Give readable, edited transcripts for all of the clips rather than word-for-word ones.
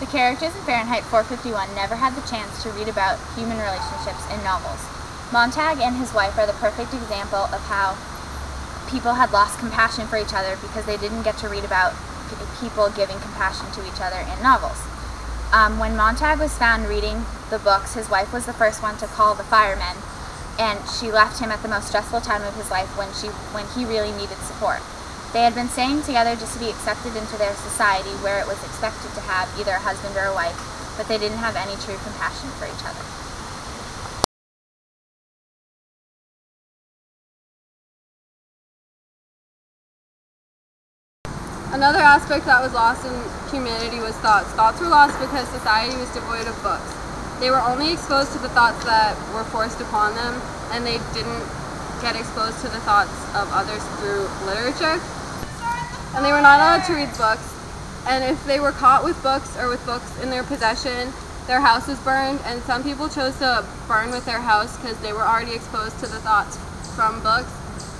The characters in Fahrenheit 451 never had the chance to read about human relationships in novels. Montag and his wife are the perfect example of how people had lost compassion for each other because they didn't get to read about people giving compassion to each other in novels. When Montag was found reading the books, his wife was the first one to call the firemen, and she left him at the most stressful time of his life when he really needed support. They had been staying together just to be accepted into their society where it was expected to have either a husband or a wife, but they didn't have any true compassion for each other. Another aspect that was lost in humanity was thoughts. Thoughts were lost because society was devoid of books. They were only exposed to the thoughts that were forced upon them, and they didn't get exposed to the thoughts of others through literature. And they were not allowed to read books, and if they were caught with books or with books in their possession, their house was burned, and some people chose to burn with their house because they were already exposed to the thoughts from books,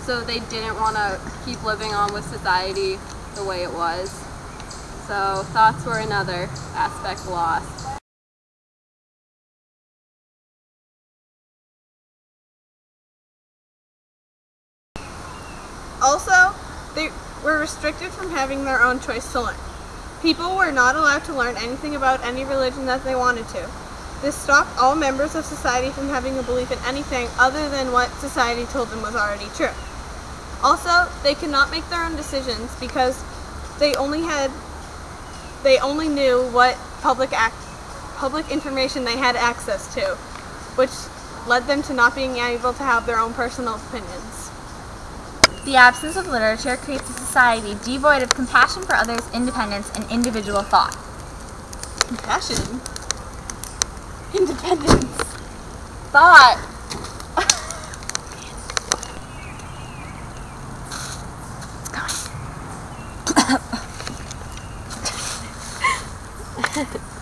so they didn't want to keep living on with society the way it was. So thoughts were another aspect lost. Also, they were restricted from having their own choice to learn. People were not allowed to learn anything about any religion that they wanted to. This stopped all members of society from having a belief in anything other than what society told them was already true. Also, they could not make their own decisions because they only knew what public information they had access to, which led them to not being able to have their own personal opinions. The absence of literature creates a society devoid of compassion for others, independence, and individual thought. Compassion? Independence? Thought! It's going.